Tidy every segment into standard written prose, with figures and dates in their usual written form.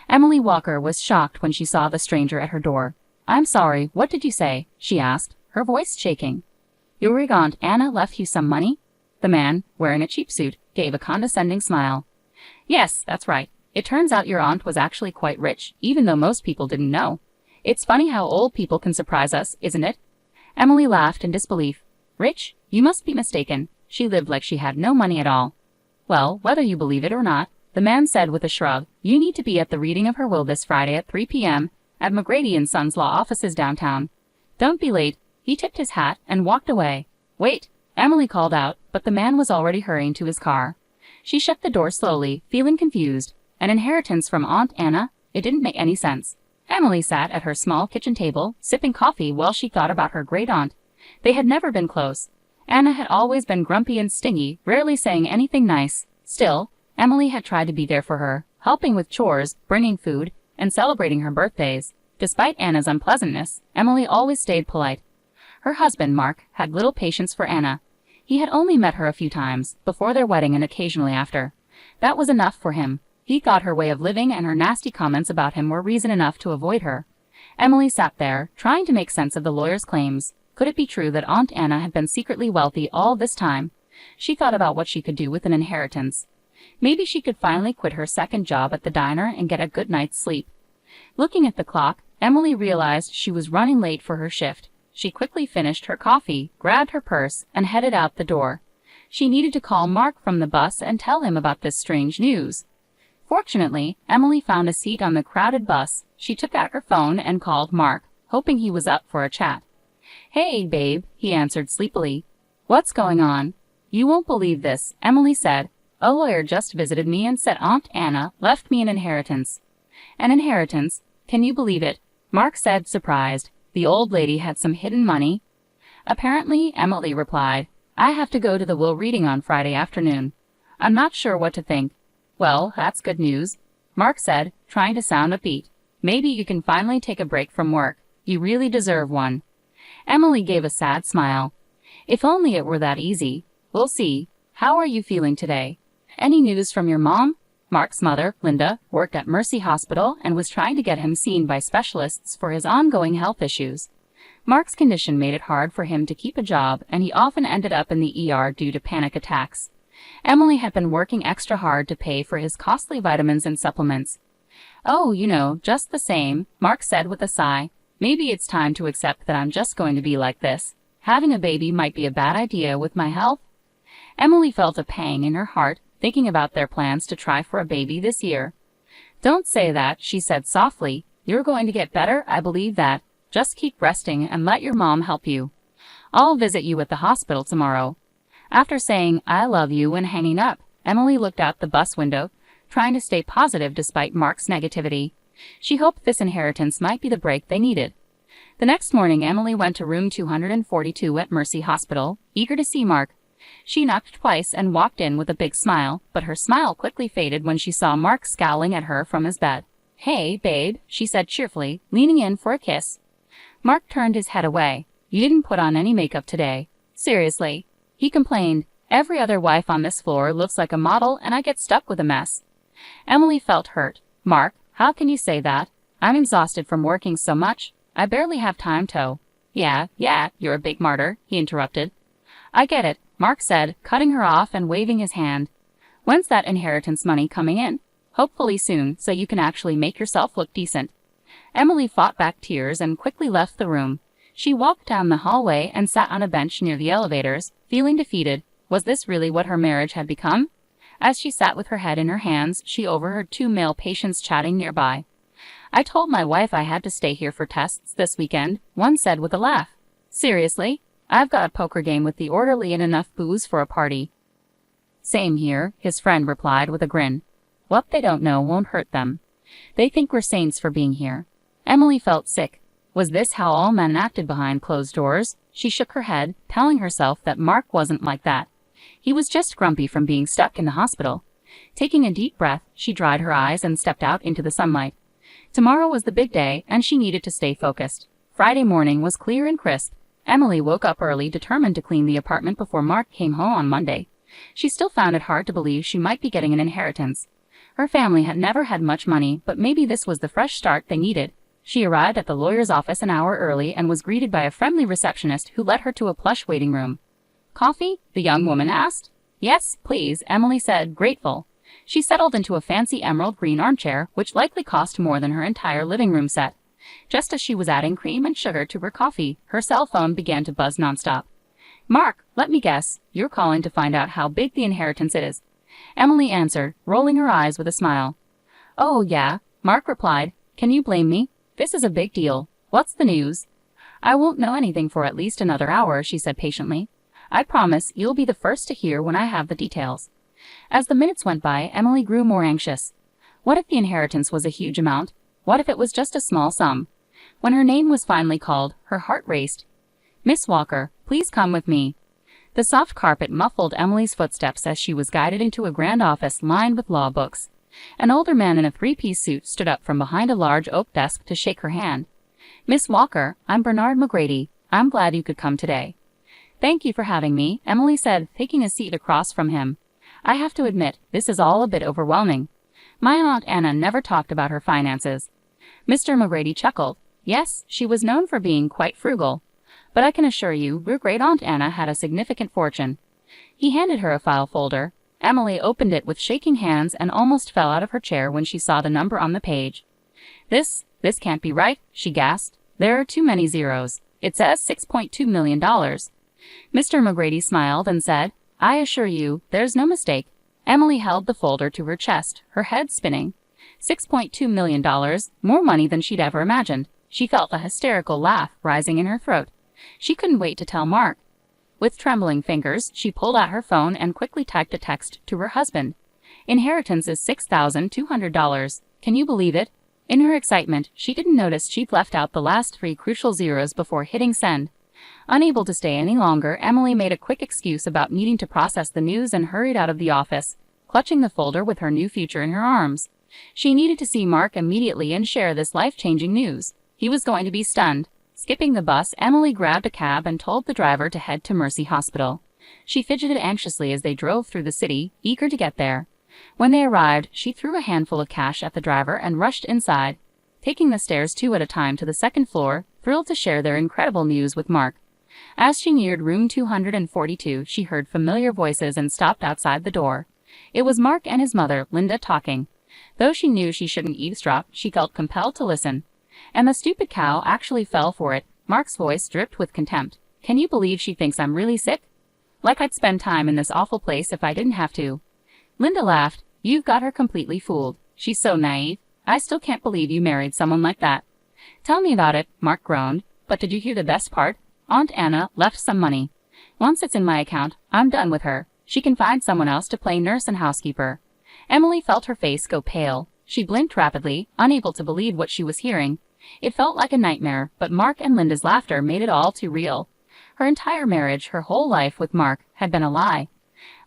Emily Walker was shocked when she saw the stranger at her door. "I'm sorry, what did you say?" she asked, her voice shaking. "Your Aunt Anna left you some money?" The man, wearing a cheap suit, gave a condescending smile. "Yes, that's right. It turns out your aunt was actually quite rich, even though most people didn't know. It's funny how old people can surprise us, isn't it?" Emily laughed in disbelief. "Rich? You must be mistaken. She lived like she had no money at all." "Well, whether you believe it or not," the man said with a shrug, "you need to be at the reading of her will this Friday at 3 p.m. at McGrady & Sons Law Offices downtown. Don't be late." He tipped his hat and walked away. "Wait," Emily called out, but the man was already hurrying to his car. She shut the door slowly, feeling confused. An inheritance from Aunt Anna? It didn't make any sense. Emily sat at her small kitchen table, sipping coffee while she thought about her great-aunt. They had never been close. Anna had always been grumpy and stingy, rarely saying anything nice. Still, Emily had tried to be there for her, helping with chores, bringing food, and celebrating her birthdays. Despite Anna's unpleasantness, Emily always stayed polite. Her husband, Mark, had little patience for Anna. He had only met her a few times, before their wedding and occasionally after. That was enough for him. He thought her way of living and her nasty comments about him were reason enough to avoid her. Emily sat there, trying to make sense of the lawyer's claims. Could it be true that Aunt Anna had been secretly wealthy all this time? She thought about what she could do with an inheritance. Maybe she could finally quit her second job at the diner and get a good night's sleep. Looking at the clock, Emily realized she was running late for her shift. She quickly finished her coffee, grabbed her purse, and headed out the door. She needed to call Mark from the bus and tell him about this strange news. Fortunately, Emily found a seat on the crowded bus. She took out her phone and called Mark, hoping he was up for a chat. "Hey, babe," he answered sleepily. "What's going on?" "You won't believe this," Emily said. "A lawyer just visited me and said Aunt Anna left me an inheritance." "An inheritance? Can you believe it?" Mark said, surprised. "The old lady had some hidden money?" "Apparently," Emily replied. "I have to go to the will reading on Friday afternoon. I'm not sure what to think." "Well, that's good news," Mark said, trying to sound upbeat. "Maybe you can finally take a break from work. You really deserve one." Emily gave a sad smile. "If only it were that easy. We'll see. How are you feeling today? Any news from your mom?" Mark's mother, Linda, worked at Mercy Hospital and was trying to get him seen by specialists for his ongoing health issues. Mark's condition made it hard for him to keep a job, and he often ended up in the ER due to panic attacks. Emily had been working extra hard to pay for his costly vitamins and supplements. "Oh, just the same," Mark said with a sigh. "Maybe it's time to accept that I'm just going to be like this. Having a baby might be a bad idea with my health." Emily felt a pang in her heart, thinking about their plans to try for a baby this year. "Don't say that," she said softly. "You're going to get better, I believe that. Just keep resting and let your mom help you. I'll visit you at the hospital tomorrow." After saying, "I love you," and hanging up, Emily looked out the bus window, trying to stay positive despite Mark's negativity. She hoped this inheritance might be the break they needed. The next morning, Emily went to room 242 at Mercy Hospital, eager to see Mark. She knocked twice and walked in with a big smile, but her smile quickly faded when she saw Mark scowling at her from his bed. "Hey, babe," she said cheerfully, leaning in for a kiss. Mark turned his head away. "You didn't put on any makeup today." "Seriously," he complained. "Every other wife on this floor looks like a model and I get stuck with a mess." Emily felt hurt. "Mark, how can you say that? I'm exhausted from working so much. I barely have time to." Yeah, you're a big martyr," he interrupted. "I get it," Mark said, cutting her off and waving his hand. "When's that inheritance money coming in?" "Hopefully soon, so you can actually make yourself look decent." Emily fought back tears and quickly left the room. She walked down the hallway and sat on a bench near the elevators, feeling defeated. Was this really what her marriage had become? As she sat with her head in her hands, she overheard two male patients chatting nearby. "I told my wife I had to stay here for tests this weekend," one said with a laugh. "Seriously? I've got a poker game with the orderly and enough booze for a party." "Same here," his friend replied with a grin. "What they don't know won't hurt them. They think we're saints for being here." Emily felt sick. Was this how all men acted behind closed doors? She shook her head, telling herself that Mark wasn't like that. He was just grumpy from being stuck in the hospital. Taking a deep breath, she dried her eyes and stepped out into the sunlight. Tomorrow was the big day, and she needed to stay focused. Friday morning was clear and crisp. Emily woke up early, determined to clean the apartment before Mark came home on Monday. She still found it hard to believe she might be getting an inheritance. Her family had never had much money, but maybe this was the fresh start they needed. She arrived at the lawyer's office an hour early and was greeted by a friendly receptionist who led her to a plush waiting room. "Coffee?" the young woman asked. "Yes, please," Emily said, grateful. She settled into a fancy emerald green armchair, which likely cost more than her entire living room set. Just as she was adding cream and sugar to her coffee, her cell phone began to buzz nonstop. "Mark, let me guess, you're calling to find out how big the inheritance is." Emily answered, rolling her eyes with a smile. "Oh, yeah," Mark replied. "Can you blame me? This is a big deal. What's the news?" "I won't know anything for at least another hour," she said patiently. "I promise you'll be the first to hear when I have the details." As the minutes went by, Emily grew more anxious. What if the inheritance was a huge amount? What if it was just a small sum? When her name was finally called, her heart raced. "Miss Walker, please come with me." The soft carpet muffled Emily's footsteps as she was guided into a grand office lined with law books. An older man in a three-piece suit stood up from behind a large oak desk to shake her hand. "Miss Walker, I'm Bernard McGrady. I'm glad you could come today." "Thank you for having me," Emily said, taking a seat across from him. "I have to admit, this is all a bit overwhelming. My Aunt Anna never talked about her finances." Mr. McGrady chuckled. Yes, she was known for being quite frugal. "But I can assure you, your great-aunt Anna had a significant fortune." He handed her a file folder. Emily opened it with shaking hands and almost fell out of her chair when she saw the number on the page. This can't be right," she gasped. "There are too many zeros. It says $6.2 million. Mr. McGrady smiled and said, "I assure you, there's no mistake." Emily held the folder to her chest, her head spinning. $6.2 million, more money than she'd ever imagined. She felt a hysterical laugh rising in her throat. She couldn't wait to tell Mark. With trembling fingers, she pulled out her phone and quickly typed a text to her husband. "Inheritance is $6,200. Can you believe it?" In her excitement, she didn't notice she'd left out the last three crucial zeros before hitting send. Unable to stay any longer, Emily made a quick excuse about needing to process the news and hurried out of the office, clutching the folder with her new future in her arms. She needed to see Mark immediately and share this life-changing news. He was going to be stunned. Skipping the bus, Emily grabbed a cab and told the driver to head to Mercy Hospital. She fidgeted anxiously as they drove through the city, eager to get there. When they arrived, she threw a handful of cash at the driver and rushed inside, taking the stairs two at a time to the second floor, thrilled to share their incredible news with Mark. As she neared room 242, she heard familiar voices and stopped outside the door. It was Mark and his mother, Linda, talking. Though she knew she shouldn't eavesdrop, she felt compelled to listen. "And the stupid cow actually fell for it." Mark's voice dripped with contempt. "Can you believe she thinks I'm really sick? Like I'd spend time in this awful place if I didn't have to." Linda laughed. "You've got her completely fooled. She's so naive. I still can't believe you married someone like that." "Tell me about it," Mark groaned. "But did you hear the best part? Aunt Anna left some money. Once it's in my account, I'm done with her. She can find someone else to play nurse and housekeeper." Emily felt her face go pale. She blinked rapidly, unable to believe what she was hearing. It felt like a nightmare, but Mark and Linda's laughter made it all too real. Her entire marriage, her whole life with Mark, had been a lie.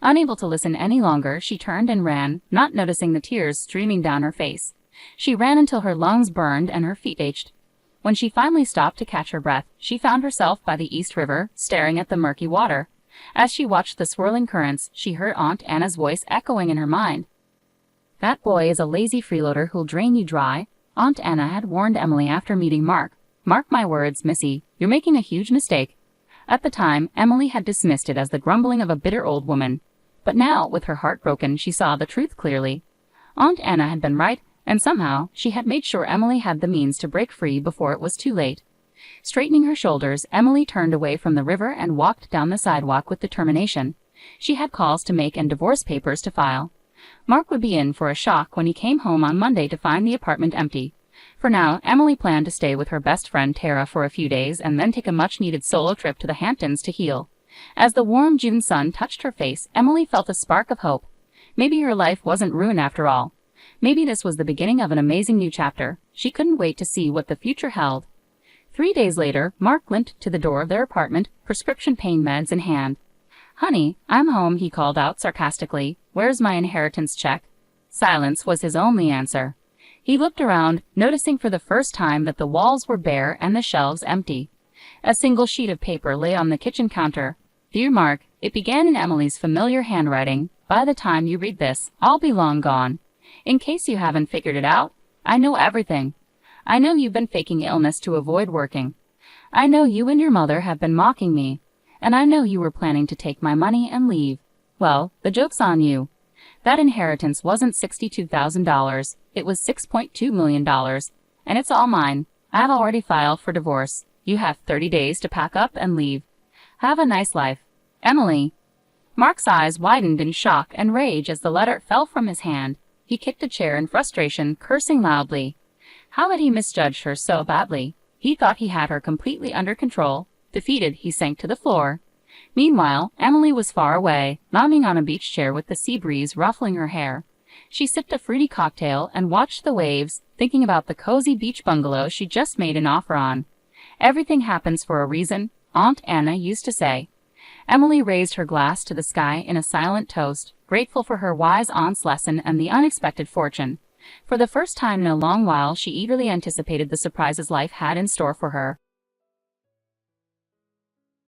Unable to listen any longer, she turned and ran, not noticing the tears streaming down her face. She ran until her lungs burned and her feet ached. When she finally stopped to catch her breath, she found herself by the East River, staring at the murky water. As she watched the swirling currents, she heard Aunt Anna's voice echoing in her mind. "That boy is a lazy freeloader who'll drain you dry." Aunt Anna had warned Emily after meeting Mark. "Mark my words, Missy, you're making a huge mistake." At the time, Emily had dismissed it as the grumbling of a bitter old woman. But now, with her heart broken, she saw the truth clearly. Aunt Anna had been right, and somehow she had made sure Emily had the means to break free before it was too late. Straightening her shoulders, Emily turned away from the river and walked down the sidewalk with determination. She had calls to make and divorce papers to file. Mark would be in for a shock when he came home on Monday to find the apartment empty. For now, Emily planned to stay with her best friend Tara for a few days and then take a much-needed solo trip to the Hamptons to heal. As the warm June sun touched her face, Emily felt a spark of hope. Maybe her life wasn't ruined after all. Maybe this was the beginning of an amazing new chapter. She couldn't wait to see what the future held. 3 days later, Mark limped to the door of their apartment, prescription pain meds in hand. "Honey, I'm home," he called out sarcastically. "Where's my inheritance check?" Silence was his only answer. He looked around, noticing for the first time that the walls were bare and the shelves empty. A single sheet of paper lay on the kitchen counter. "Dear Mark," it began in Emily's familiar handwriting, "by the time you read this, I'll be long gone." In case you haven't figured it out, I know everything. I know you've been faking illness to avoid working. I know you and your mother have been mocking me. And I know you were planning to take my money and leave. Well, the joke's on you. That inheritance wasn't $62,000. It was $6.2 million. And it's all mine. I've already filed for divorce. You have 30 days to pack up and leave. Have a nice life. Emily. Mark's eyes widened in shock and rage as the letter fell from his hand. He kicked a chair in frustration, cursing loudly. How had he misjudged her so badly? He thought he had her completely under control. Defeated, he sank to the floor. Meanwhile, Emily was far away, lounging on a beach chair with the sea breeze ruffling her hair. She sipped a fruity cocktail and watched the waves, thinking about the cozy beach bungalow she just made an offer on. Everything happens for a reason, Aunt Anna used to say. Emily raised her glass to the sky in a silent toast, grateful for her wise aunt's lesson and the unexpected fortune. For the first time in a long while, she eagerly anticipated the surprises life had in store for her.